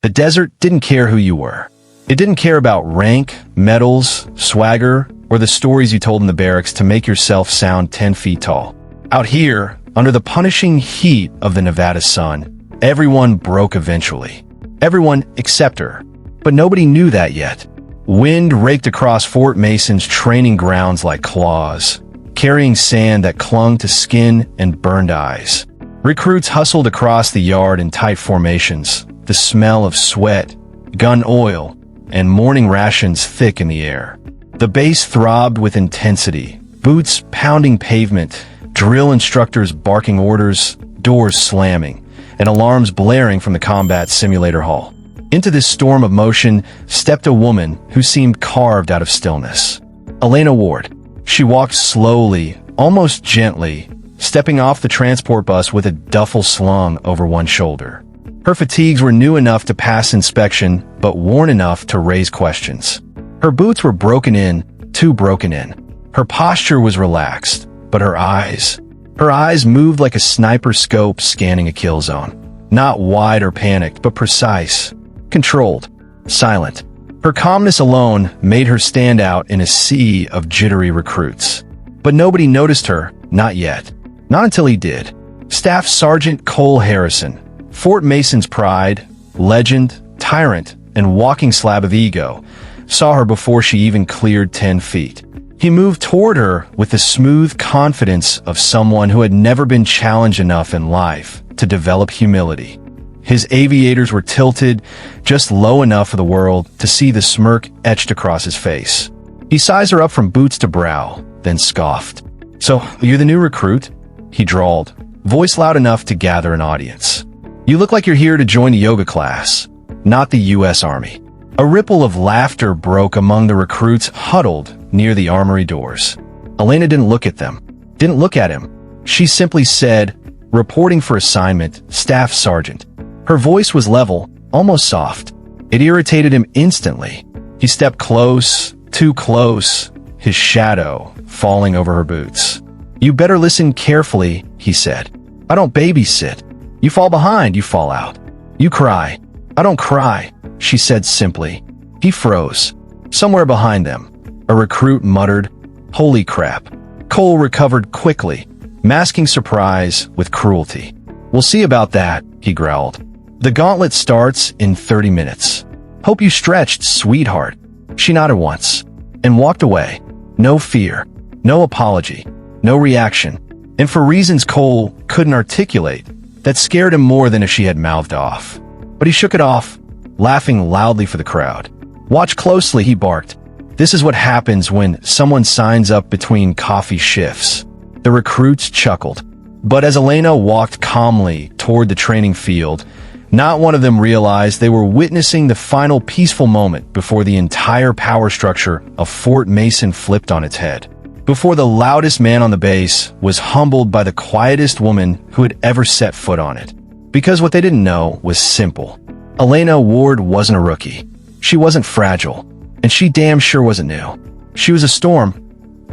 The desert didn't care who you were. It didn't care about rank, medals, swagger, or the stories you told in the barracks to make yourself sound 10 feet tall. Out here, under the punishing heat of the Nevada sun, everyone broke eventually. Everyone except her. But nobody knew that yet. Wind raked across Fort Mason's training grounds like claws, carrying sand that clung to skin and burned eyes. Recruits hustled across the yard in tight formations, the smell of sweat, gun oil, and morning rations thick in the air. The base throbbed with intensity, boots pounding pavement, drill instructors barking orders, doors slamming, and alarms blaring from the combat simulator hall. Into this storm of motion stepped a woman who seemed carved out of stillness. Elena Ward. She walked slowly, almost gently, stepping off the transport bus with a duffel slung over one shoulder. Her fatigues were new enough to pass inspection, but worn enough to raise questions. Her boots were broken in, too broken in. Her posture was relaxed, but her eyes moved like a sniper scope scanning a kill zone. Not wide or panicked, but precise, controlled, silent. Her calmness alone made her stand out in a sea of jittery recruits. But nobody noticed her, not yet. Not until he did. Staff Sergeant Cole Harrison, Fort Mason's pride, legend, tyrant, and walking slab of ego, saw her before she even cleared 10 feet. He moved toward her with the smooth confidence of someone who had never been challenged enough in life to develop humility. His aviators were tilted just low enough for the world to see the smirk etched across his face. He sized her up from boots to brow, then scoffed. "So, you're the new recruit?" he drawled, voice loud enough to gather an audience. "You look like you're here to join a yoga class, not the U.S. Army." A ripple of laughter broke among the recruits huddled near the armory doors. Elena didn't look at them, didn't look at him. She simply said, "Reporting for assignment, Staff Sergeant." Her voice was level, almost soft. It irritated him instantly. He stepped close, too close, his shadow falling over her boots. "You better listen carefully," he said. "I don't babysit. You fall behind, you fall out. You cry. I don't cry," she said simply. He froze. Somewhere behind them, a recruit muttered, "Holy crap." Cole recovered quickly, masking surprise with cruelty. "We'll see about that," he growled. "The gauntlet starts in 30 minutes. Hope you stretched, sweetheart." She nodded once and walked away. No fear, no apology, no reaction. And for reasons Cole couldn't articulate, that scared him more than if she had mouthed off. But he shook it off, laughing loudly for the crowd. "Watch closely," he barked. "This is what happens when someone signs up between coffee shifts." The recruits chuckled. But as Elena walked calmly toward the training field, not one of them realized they were witnessing the final peaceful moment before the entire power structure of Fort Mason flipped on its head. Before the loudest man on the base was humbled by the quietest woman who had ever set foot on it. Because what they didn't know was simple. Elena Ward wasn't a rookie. She wasn't fragile. And she damn sure wasn't new. She was a storm.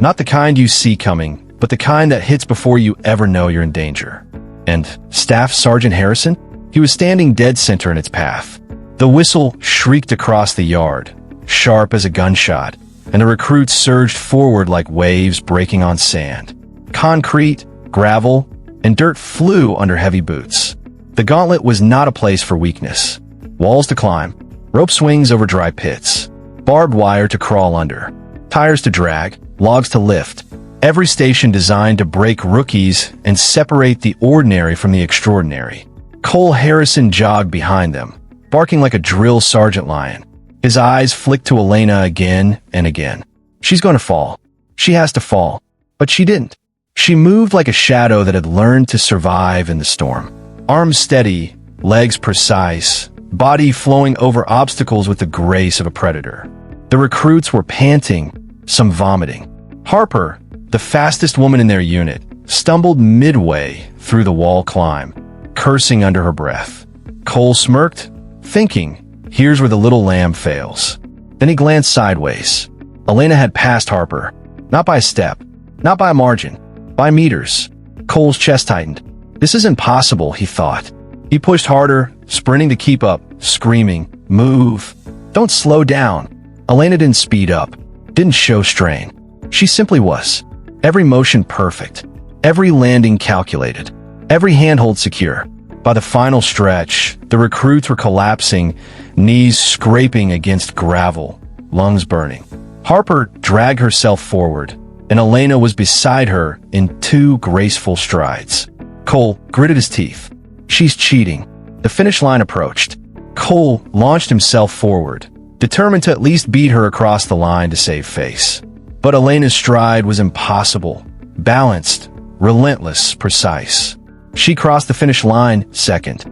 Not the kind you see coming, but the kind that hits before you ever know you're in danger. And Staff Sergeant Harrison? He was standing dead center in its path. The whistle shrieked across the yard, sharp as a gunshot, and the recruits surged forward like waves breaking on sand. Concrete, gravel, and dirt flew under heavy boots. The gauntlet was not a place for weakness. Walls to climb, rope swings over dry pits, barbed wire to crawl under, tires to drag, logs to lift. Every station designed to break rookies and separate the ordinary from the extraordinary. Cole Harrison jogged behind them, barking like a drill sergeant lion. His eyes flicked to Elena again and again. She's going to fall. She has to fall. But she didn't. She moved like a shadow that had learned to survive in the storm. Arms steady, legs precise, body flowing over obstacles with the grace of a predator. The recruits were panting, some vomiting. Harper, the fastest woman in their unit, stumbled midway through the wall climb, cursing under her breath. Cole smirked, thinking, here's where the little lamb fails. Then he glanced sideways. Elena had passed Harper, not by a step, not by a margin, by meters. Cole's chest tightened. This is impossible, he thought. He pushed harder, sprinting to keep up, screaming, "Move! Don't slow down!" Elena didn't speed up, didn't show strain. She simply was. Every motion perfect, every landing calculated, every handhold secure. By the final stretch, the recruits were collapsing, knees scraping against gravel, lungs burning. Harper dragged herself forward, and Elena was beside her in 2 graceful strides. Cole gritted his teeth. She's cheating. The finish line approached. Cole launched himself forward, determined to at least beat her across the line to save face. But Elena's stride was impossible, balanced, relentless, precise. She crossed the finish line second,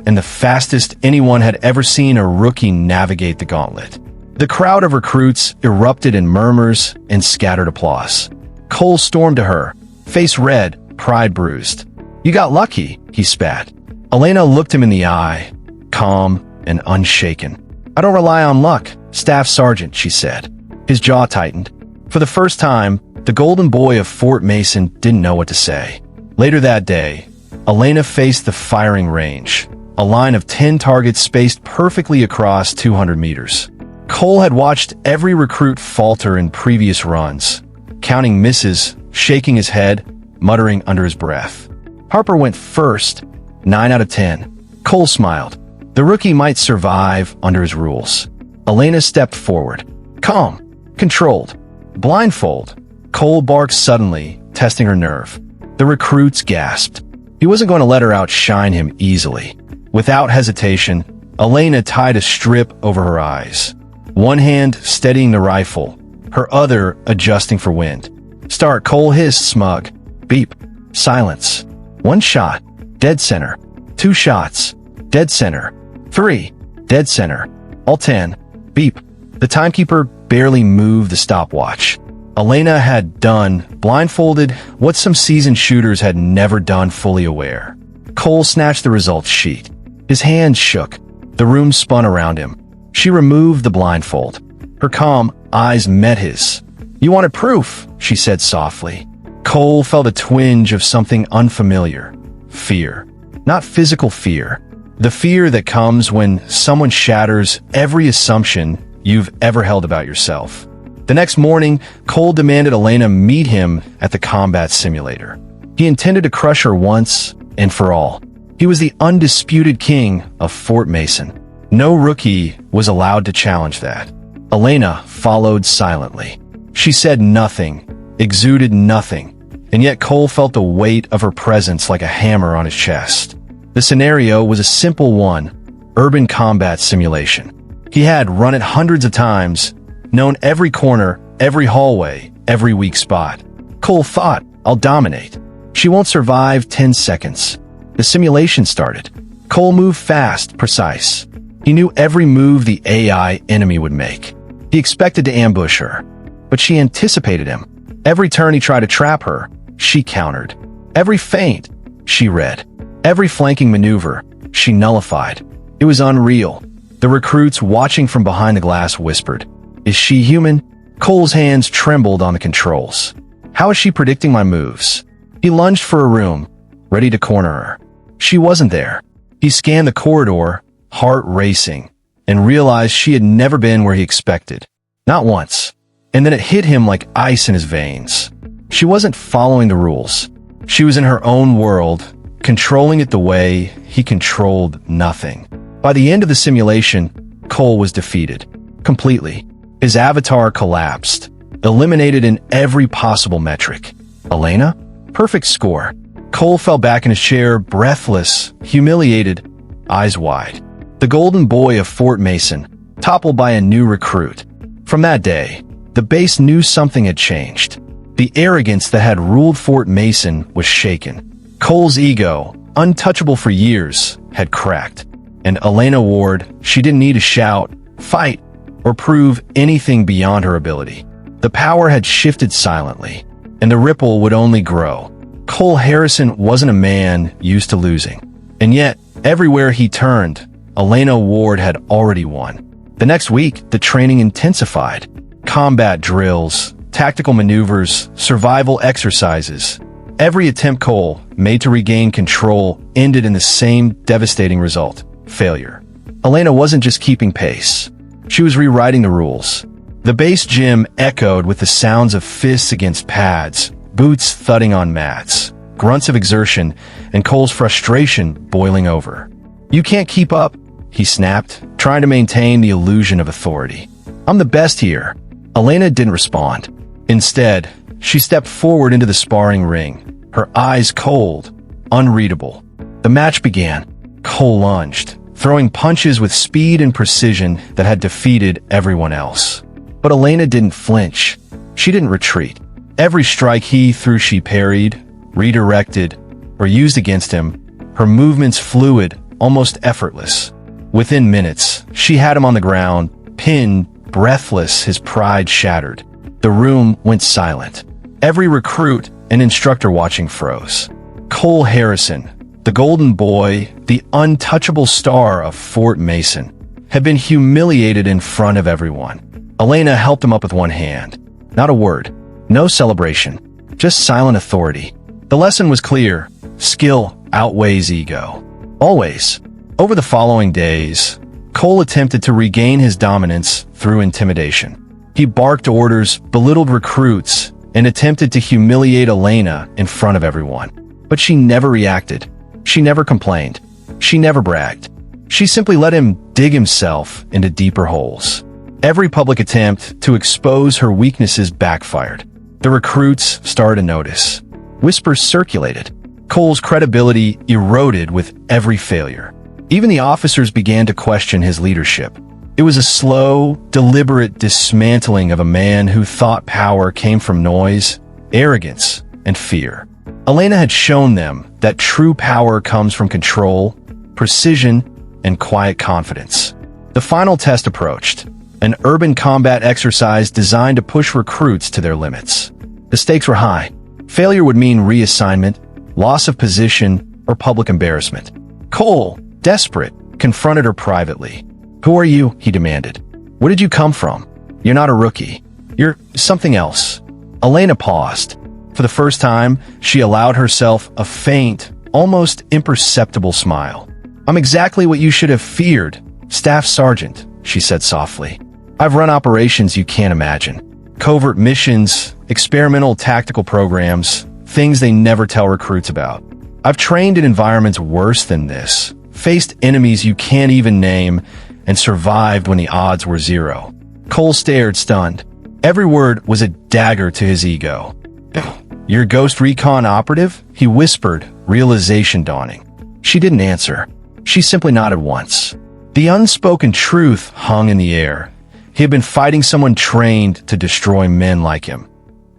and the fastest anyone had ever seen a rookie navigate the gauntlet. The crowd of recruits erupted in murmurs and scattered applause. Cole stormed to her, face red, pride bruised. "You got lucky," he spat. Elena looked him in the eye, calm and unshaken. "I don't rely on luck, Staff Sergeant," she said. His jaw tightened. For the first time, the golden boy of Fort Mason didn't know what to say. Later that day, Elena faced the firing range, a line of 10 targets spaced perfectly across 200 meters. Cole had watched every recruit falter in previous runs, counting misses, shaking his head, muttering under his breath. Harper went first, 9 out of 10. Cole smiled. The rookie might survive under his rules. Elena stepped forward. Calm, controlled, blindfold. Cole barked suddenly, testing her nerve. The recruits gasped. He wasn't going to let her outshine him easily. Without hesitation, Elena tied a strip over her eyes. One hand steadying the rifle, her other adjusting for wind. "Start," Cole hissed, smug. Beep. Silence. 1 shot. Dead center. 2 shots. Dead center. 3. Dead center. All 10. Beep. The timekeeper barely moved the stopwatch. Elena had done, blindfolded, what some seasoned shooters had never done fully aware. Cole snatched the results sheet. His hands shook. The room spun around him. She removed the blindfold. Her calm eyes met his. "You wanted proof," she said softly. Cole felt a twinge of something unfamiliar. Fear. Not physical fear. The fear that comes when someone shatters every assumption you've ever held about yourself. The next morning, Cole demanded Elena meet him at the combat simulator. He intended to crush her once and for all. He was the undisputed king of Fort Mason. No rookie was allowed to challenge that. Elena followed silently. She said nothing, exuded nothing, and yet Cole felt the weight of her presence like a hammer on his chest. The scenario was a simple one, urban combat simulation. He had run it hundreds of times, known every corner, every hallway, every weak spot. Cole thought, "I'll dominate. She won't survive 10 seconds." The simulation started. Cole moved fast, precise. He knew every move the AI enemy would make. He expected to ambush her, but she anticipated him. Every turn he tried to trap her, she countered. Every feint, she read. Every flanking maneuver, she nullified. It was unreal. The recruits watching from behind the glass whispered, "Is she human?" Cole's hands trembled on the controls. "How is she predicting my moves?" He lunged for a room, ready to corner her. She wasn't there. He scanned the corridor, heart racing, and realized she had never been where he expected. Not once. And then it hit him like ice in his veins. She wasn't following the rules. She was in her own world, controlling it the way he controlled nothing. By the end of the simulation, Cole was defeated. Completely. His avatar collapsed, eliminated in every possible metric. Elena? Perfect score. Cole fell back in his chair, breathless, humiliated, eyes wide. The golden boy of Fort Mason, toppled by a new recruit. From that day, the base knew something had changed. The arrogance that had ruled Fort Mason was shaken. Cole's ego, untouchable for years, had cracked. And Elena Ward, she didn't need to shout, fight, or prove anything beyond her ability. The power had shifted silently, and the ripple would only grow. Cole Harrison wasn't a man used to losing. And yet, everywhere he turned, Elena Ward had already won. The next week, the training intensified. Combat drills, tactical maneuvers, survival exercises. Every attempt Cole made to regain control ended in the same devastating result: failure. Elena wasn't just keeping pace. She was rewriting the rules. The base gym echoed with the sounds of fists against pads, boots thudding on mats, grunts of exertion, and Cole's frustration boiling over. "You can't keep up," he snapped, trying to maintain the illusion of authority. "I'm the best here." Elena didn't respond. Instead, she stepped forward into the sparring ring, her eyes cold, unreadable. The match began. Cole lunged, throwing punches with speed and precision that had defeated everyone else. But Elena didn't flinch. She didn't retreat. Every strike he threw she parried, redirected, or used against him, her movements fluid, almost effortless. Within minutes, she had him on the ground, pinned, breathless, his pride shattered. The room went silent. Every recruit and instructor watching froze. Cole Harrison, the golden boy, the untouchable star of Fort Mason, had been humiliated in front of everyone. Elena helped him up with one hand. Not a word. No celebration. Just silent authority. The lesson was clear. Skill outweighs ego. Always. Over the following days, Cole attempted to regain his dominance through intimidation. He barked orders, belittled recruits, and attempted to humiliate Elena in front of everyone. But she never reacted. She never complained. She never bragged. She simply let him dig himself into deeper holes. Every public attempt to expose her weaknesses backfired. The recruits started to notice. Whispers circulated. Cole's credibility eroded with every failure. Even the officers began to question his leadership. It was a slow, deliberate dismantling of a man who thought power came from noise, arrogance, and fear. Elena had shown them that true power comes from control, precision, and quiet confidence. The final test approached. An urban combat exercise designed to push recruits to their limits. The stakes were high. Failure would mean reassignment, loss of position, or public embarrassment. Cole, desperate, confronted her privately. "Who are you?" he demanded. "Where did you come from? You're not a rookie. You're something else." Elena paused. For the first time, she allowed herself a faint, almost imperceptible smile. "I'm exactly what you should have feared, Staff Sergeant," she said softly. "I've run operations you can't imagine. Covert missions, experimental tactical programs, things they never tell recruits about. I've trained in environments worse than this, faced enemies you can't even name, and survived when the odds were zero." Cole stared, stunned. Every word was a dagger to his ego. "You're a Ghost Recon operative?" he whispered, realization dawning. She didn't answer. She simply nodded once. The unspoken truth hung in the air. He had been fighting someone trained to destroy men like him,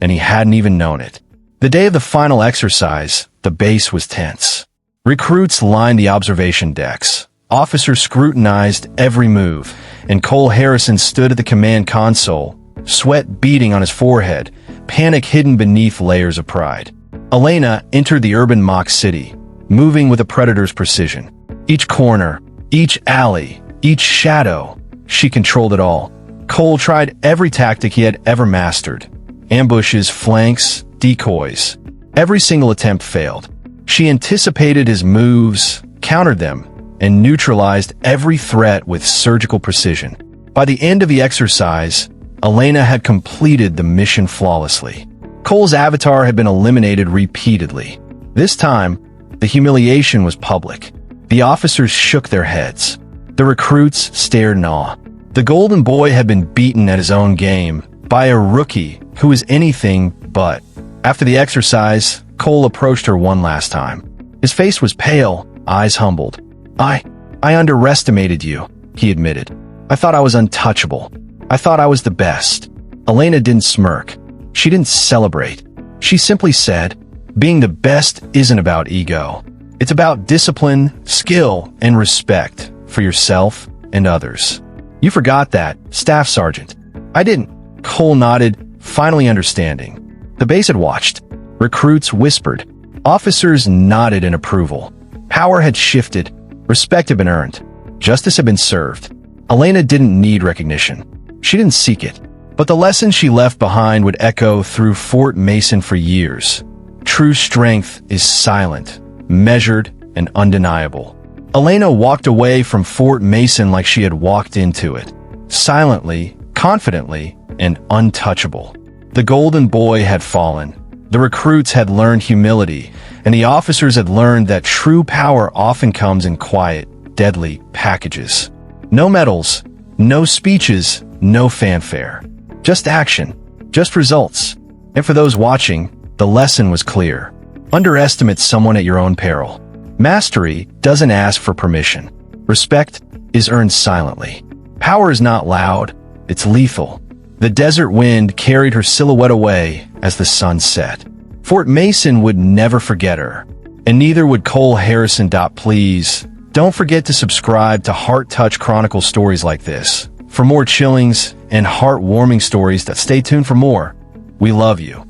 and he hadn't even known it. The day of the final exercise, the base was tense. Recruits lined the observation decks. Officers scrutinized every move, and Cole Harrison stood at the command console, sweat beading on his forehead, panic hidden beneath layers of pride. Elena entered the urban mock city, moving with a predator's precision. Each corner, each alley, each shadow, she controlled it all. Cole tried every tactic he had ever mastered. Ambushes, flanks, decoys. Every single attempt failed. She anticipated his moves, countered them, and neutralized every threat with surgical precision. By the end of the exercise, Elena had completed the mission flawlessly. Cole's avatar had been eliminated repeatedly. This time, the humiliation was public. The officers shook their heads. The recruits stared in awe. The golden boy had been beaten at his own game by a rookie who was anything but. After the exercise, Cole approached her one last time. His face was pale, eyes humbled. I underestimated you," he admitted. "I thought I was untouchable. I thought I was the best." Elena didn't smirk. She didn't celebrate. She simply said, "Being the best isn't about ego. It's about discipline, skill, and respect for yourself and others." "You forgot that, Staff Sergeant." "I didn't." Cole nodded, finally understanding. The base had watched. Recruits whispered. Officers nodded in approval. Power had shifted. Respect had been earned. Justice had been served. Elena didn't need recognition. She didn't seek it. But the lesson she left behind would echo through Fort Mason for years. True strength is silent, measured, and undeniable. Elena walked away from Fort Mason like she had walked into it, silently, confidently, and untouchable. The golden boy had fallen. The recruits had learned humility, and the officers had learned that true power often comes in quiet, deadly packages. No medals, no speeches, no fanfare. Just action, just results. And for those watching, the lesson was clear. Underestimate someone at your own peril. Mastery doesn't ask for permission. Respect is earned silently. Power is not loud, it's lethal. The desert wind carried her silhouette away as the sun set. Fort Mason would never forget her, and neither would Cole Harrison. Please, don't forget to subscribe to Heart Touch Chronicle stories like this. For more chillings and heartwarming stories, stay tuned for more. We love you.